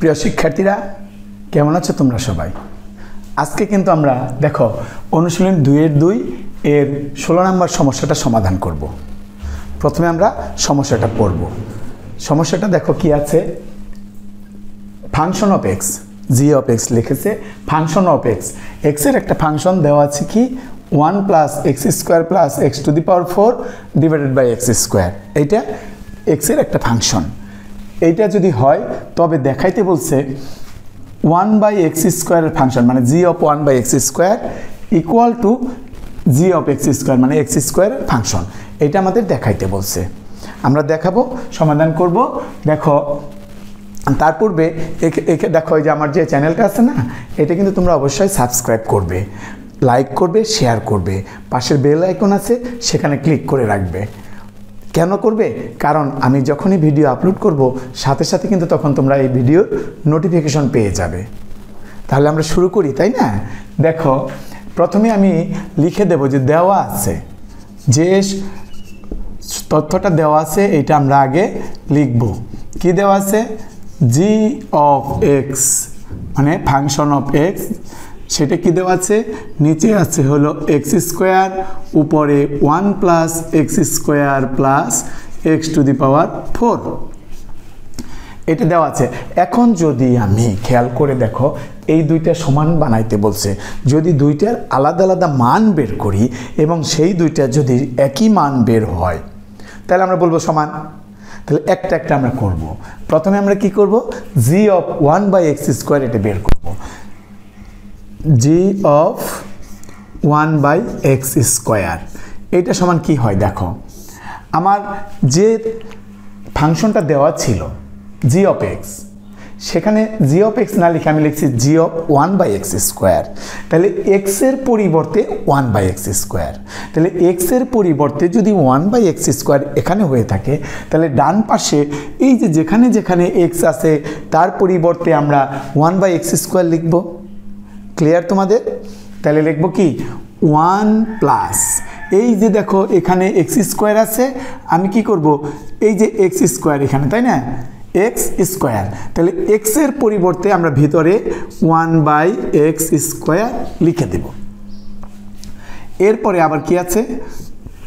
প্রিয় শিক্ষার্থীরা কেমন আছো তোমরা সবাই? আজকে কিন্তু আমরা দেখো অনুশীলন 2-2 এর 16 নম্বর সমস্যাটা সমাধান করব। প্রথমে আমরা সমস্যাটা পড়ব। সমস্যাটা দেখো কি আছে, function of x, g of x লিখেছে। ফাংশন অফ এক্স, এক্সের একটা ফাংশন দেওয়া আছে কি 1 plus x square plus x to the power 4 divided by x square. এইটা এক্সের একটা ফাংশন। এইটা যদি হয় তবে দেখাইতে বলছে 1 বাই এক্স স্কোয়ারের ফাংশন মানে g of 1 by x square equal to g of x square মানে এক্স স্কোয়ারের ফাংশন। এটা আমাদের দেখাইতে বলছে, আমরা দেখাবো, সমাধান করব। দেখো তার পূর্বে একে দেখো এই যে আমার যে চ্যানেলটা আছে না, এটা কিন্তু তোমরা অবশ্যই সাবস্ক্রাইব করবে, লাইক করবে, শেয়ার করবে, পাশের বেল আইকন আছে সেখানে ক্লিক করে রাখবে। কেন করবে? কারণ আমি যখনই ভিডিও আপলোড করব সাথে সাথে কিন্তু তখন তোমরা এই ভিডিওর নোটিফিকেশন পেয়ে যাবে। তাহলে আমরা শুরু করি, তাই না? দেখো প্রথমে আমি লিখে দেব যে দেওয়া আছে, যে তথ্যটা দেওয়া আছে এটা আমরা আগে লিখব। কি দেওয়া আছে? জি অফ এক্স মানে ফাংশন অফ এক্স, সেটা কি দেওয়া আছে? নিচে আছে হলো এক্স স্কোয়ার, উপরে 1 plus x square plus x to the power 4, এটা দেওয়া আছে। এখন যদি আমি খেয়াল করে দেখো এই দুইটা সমান বানাইতে বলছে, যদি দুইটার আলাদা আলাদা মান বের করি এবং সেই দুইটা যদি একই মান বের হয় তাহলে আমরা বলবো সমান। তাহলে একটা একটা আমরা করব। প্রথমে আমরা কি করব? জি অফ 1 বাই এক্স স্কোয়ার এটা বের করব। জি অফ 1 বাই এক্স স্কোয়ার এটা সমান কি হয় দেখো, আমার যে ফাংশনটা দেওয়া ছিল জি অফ এক্স, সেখানে জি অফ এক্স না লিখে আমি লিখছি জি অফ 1 বাই এক্স স্কোয়ার। তাহলে এক্সের পরিবর্তে 1 বাই এক্স স্কোয়ার, তাহলে এক্সের পরিবর্তে যদি 1 বাই এক্স স্কোয়ার এখানে হয়ে থাকে তাহলে ডান পাশে এই যে যেখানে যেখানে এক্স আছে তার পরিবর্তে আমরা 1 বাই এক্স স্কোয়ার লিখব। ক্লিয়ার তোমাদের? তাহলে লিখব কি 1 প্লাস এই যে দেখো এখানে এক্স স্কোয়ার আছে, আমি কি করব এই যে এক্স স্কোয়ার এখানে, তাই না, এক্স স্কোয়ার, তাহলে এক্সের পরিবর্তে আমরা ভিতরে 1 বাই এক্স স্কোয়ার লিখে দেব। এরপরে আবার কি আছে?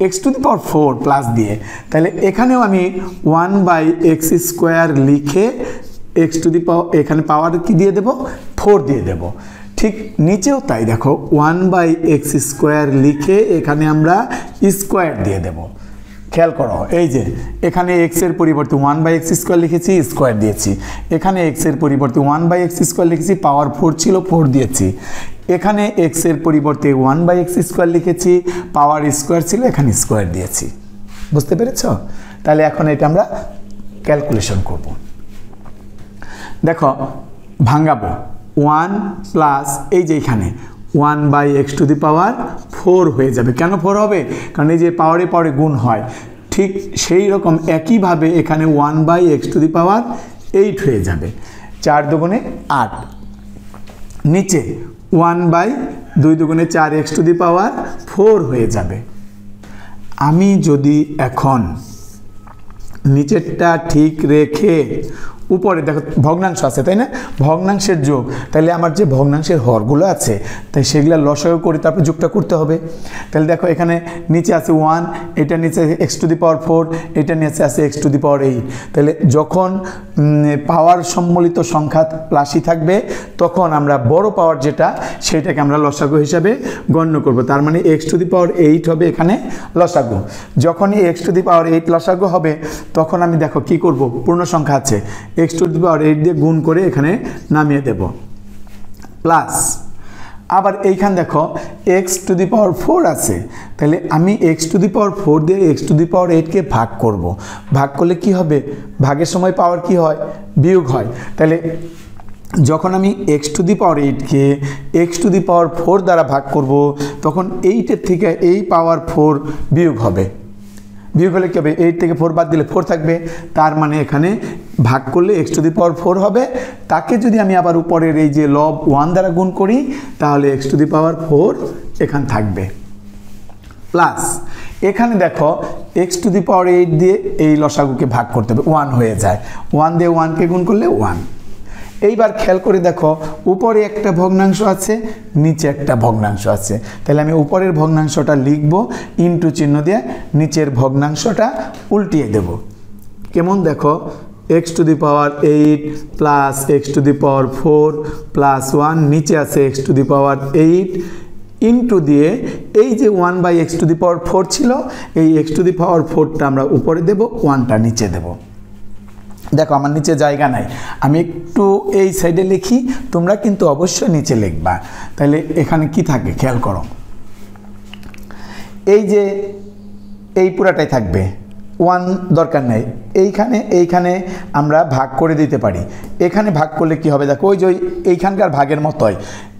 X to the power 4 plus দিয়ে, তাহলে এখানেও আমি 1 বাই এক্স স্কোয়ার লিখে এক্স টু দি পাওয়ার এখানে পাওয়ার কি দিয়ে দেব? 4 দিয়ে দেব। ঠিক নিচেও তাই দেখো 1 বাই এক্স স্কোয়ার লিখে এখানে আমরা স্কোয়ার দিয়ে দেব। খেয়াল করো এই যে এখানে এক্সের পরিবর্তে 1 বাই এক্স স্কোয়ার লিখেছি, স্কোয়ার দিয়েছি। এখানে এক্সের পরিবর্তে 1 বাই এক্স স্কোয়ার লিখেছি, পাওয়ার 4 ছিল, 4 দিয়েছি। এখানে এক্সের পরিবর্তে 1 বাই এক্স স্কোয়ার লিখেছি, পাওয়ার স্কোয়ার ছিল, এখানে স্কোয়ার দিয়েছি। বুঝতে পেরেছ? তাহলে এখন এটা আমরা ক্যালকুলেশন করব। দেখো ভাঙাবো 1 প্লাস এই যে এখানে 1 by x to the power 4 হয়ে যাবে। কেন 4 হবে? কারণ এই যে পাওয়ারে পাওয়ারে গুণ হয়, ঠিক সেই রকম একইভাবে এখানে 1 বাই এক্স টু দি পাওয়ার 8 হয়ে যাবে। 4 দুগুণে 8, নিচে 1 বাই 2 দুগুণে 4 এক্স টু দি পাওয়ার 4 হয়ে যাবে। আমি যদি এখন নিচেরটা ঠিক রেখে উপরে দেখো ভগ্নাংশ আছে, তাই না, ভগ্নাংশের যোগ, তাহলে আমার যে ভগ্নাংশের হরগুলো আছে তাই সেগুলো লসাগু করে তারপর যোগটা করতে হবে। তাহলে দেখো এখানে নিচে আছে 1, এটা নিচে এক্স টু দি পাওয়ার 4, এটা নিচে আছে এক্স টু দি পাওয়ার 8। তাহলে যখন পাওয়ার সম্মিলিত সংখ্যা রাশি থাকবে তখন আমরা বড় পাওয়ার যেটা সেটাকে আমরা লসাগু হিসাবে গণ্য করব। তার মানে এক্স টু দি পাওয়ার 8 হবে এখানে লসাগু। যখনই এক্স টু দি পাওয়ার 8 লসাগু হবে তখন আমি দেখো কি করব, পূর্ণ সংখ্যা আছে, এক্স টু দি পাওয়ার 8 দিয়ে গুণ করে এখানে নামিয়ে দেব, প্লাস আবার এইখানে দেখো এক্স টু দি পাওয়ার 4 আছে, তাহলে আমি এক্স টু দি পাওয়ার 4 দিয়ে এক্স টু দি পাওয়ার 8কে ভাগ করব। ভাগ করলে কি হবে? ভাগের সময় পাওয়ার কি হয়? বিয়োগ হয়। তাহলে যখন আমি এক্স টু দি পাওয়ার 8কে এক্স টু দি পাওয়ার 4 দ্বারা ভাগ করব তখন 8-এর থেকে এই পাওয়ার 4 বিয়োগ হবে। বিয়োগ হলে কী হবে? 8 থেকে 4 বাদ দিলে 4 থাকবে, তার মানে এখানে ভাগ করলে এক্স টু দি পাওয়ার 4 হবে। তাকে যদি আমি আবার উপরের এই যে লব 1 দ্বারা গুণ করি তাহলে এক্স টু দি পাওয়ার 4 এখানে থাকবে, প্লাস এখানে দেখো এক্স টু দি পাওয়ার 8 দিয়ে এই লসাগুকে ভাগ করতে হবে, 1 হয়ে যায়, 1 দিয়ে 1কে গুণ করলে 1। এইবার খেয়াল করে দেখো উপরে একটা ভগ্নাংশ আছে, নিচে একটা ভগ্নাংশ আছে। তাহলে আমি উপরের ভগ্নাংশটা লিখব, ইনটু চিহ্ন দিয়ে নিচের ভগ্নাংশটা উল্টিয়ে দেব। কেমন দেখো, x two the power 8 plus x two the power 4 plus 1, নিচে আছে x two the power 8 into দিয়ে এই যে 1/x টু দি পাওয়ার 4 ছিল, এই x টু দি পাওয়ার 4টা আমরা উপরে দেব, 1টা নিচে দেব। দেখো আমার নিচে জায়গা নাই, আমি একটু এই সাইডে লিখি, তোমরা কিন্তু অবশ্যই নিচে লিখবা। তাহলে এখানে কি থাকে খেয়াল করো, এই যে এই পুরাটাই থাকবে, 1 দরকার নেই। এইখানে আমরা ভাগ করে দিতে পারি। এখানে ভাগ করলে কি হবে দেখো, ওই যে এইখানকার ভাগের মতোই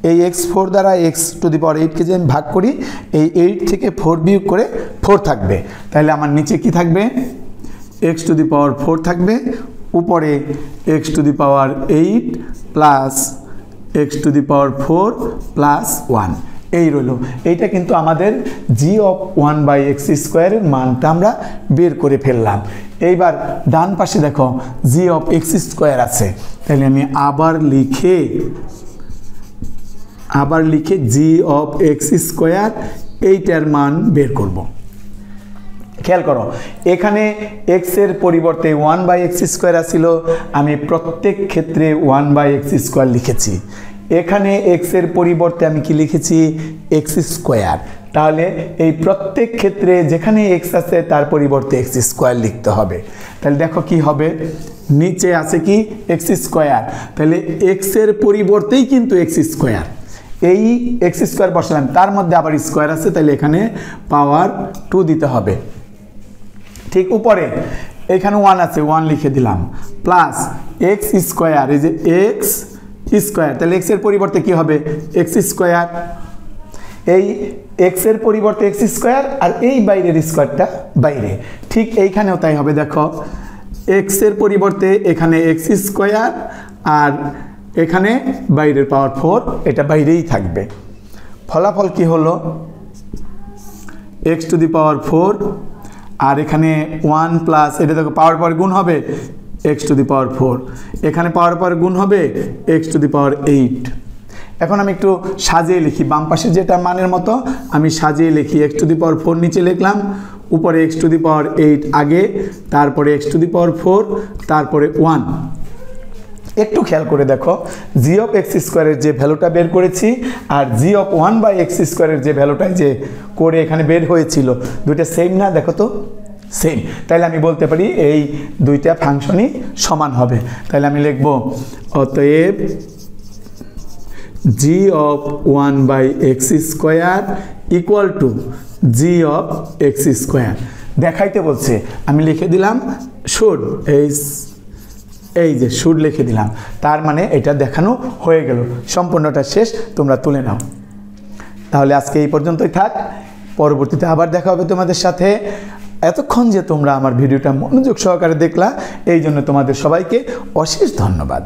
এই x4 দ্বারা x টু দি পাওয়ার 8কে যে আমি ভাগ করি, এই 8 থেকে 4 বিয়োগ করে 4 থাকবে। তাহলে আমার নিচে কি থাকবে, x টু দি পাওয়ার 4 থাকবে, উপরে x two the power 8 plus x two the power 4 plus 1 এই রইল। এইটা কিন্তু আমাদের g অফ 1/x² এর মানটা আমরা বের করে ফেললাম। এইবার ডান পাশে দেখো g অফ x² আছে, তাহলে আমি আবার লিখে g অফ x² এইটার মান বের করব। খেয়াল করো এখানে x এর পরিবর্তে 1/x² আছিল, আমি প্রত্যেক ক্ষেত্রে 1/x² লিখেছি। এখানে x এর পরিবর্তে আমি কি লিখেছি, x²। তাহলে এই প্রত্যেক ক্ষেত্রে যেখানে x আছে তার পরিবর্তে x² লিখতে হবে। তাহলে দেখো কি হবে, নিচে আছে কি x², তাহলে x এর পরিবর্তেই কিন্তু x², এই x² বসালাম, তার মধ্যে আবার স্কোয়ার আছে, তাহলে এখানে পাওয়ার 2 দিতে হবে। ঠিক উপরে এখানে 1 আছে, 1 লিখে দিলাম, প্লাস x², এই যে x², তাহলে x এর পরিবর্তে কি হবে, x², এই x এর পরিবর্তে x² আর এই বাইরের স্কোয়ারটা বাইরে। ঠিক এইখানেও তাই হবে, দেখো x এর পরিবর্তে এখানে x² আর এখানে বাইরের পাওয়ার 4, এটা বাইরেই থাকবে। ফলাফল কি হলো, x টু দি পাওয়ার 4 আর এখানে 1 প্লাস, এটা দেখো পাওয়ার পর গুণ হবে x টু দি পাওয়ার 4, এখানে পাওয়ার পর গুণ হবে x টু দি পাওয়ার 8। এখন আমি একটু সাজিয়ে লিখি, বাম পাশে যেটা মানের মতো আমি সাজিয়ে লিখি, x টু দি পাওয়ার 4 নিচে লিখলাম, উপরে x টু দি পাওয়ার 8 আগে, তারপরে x টু দি পাওয়ার 4, তারপরে 1। একটু খেয়াল করে দেখো g অফ x² এর যে ভ্যালুটা বের করেছি আর g অফ 1/x² এর যে ভ্যালুটা যে করে এখানে বের হয়েছিল, দুইটা সেম না, দেখো তো সেম। তাহলে আমি বলতে পারি এই দুইটা ফাংশনই সমান হবে। তাহলে আমি লিখব অতএব g of 1/x² equal to g of x²। দেখাইতে বলছে, আমি লিখে দিলাম শুড, এই যে শুড লিখে দিলাম, তার মানে এটা দেখানো হয়ে গেল, সম্পূর্ণটা শেষ, তোমরা তুলে নাও। তাহলে আজকে এই পর্যন্তই থাক, পরবর্তীতে আবার দেখা হবে তোমাদের সাথে। এতক্ষণ যে তোমরা আমার ভিডিওটা মনোযোগ সহকারে দেখলা, এই জন্য তোমাদের সবাইকে অশেষ ধন্যবাদ।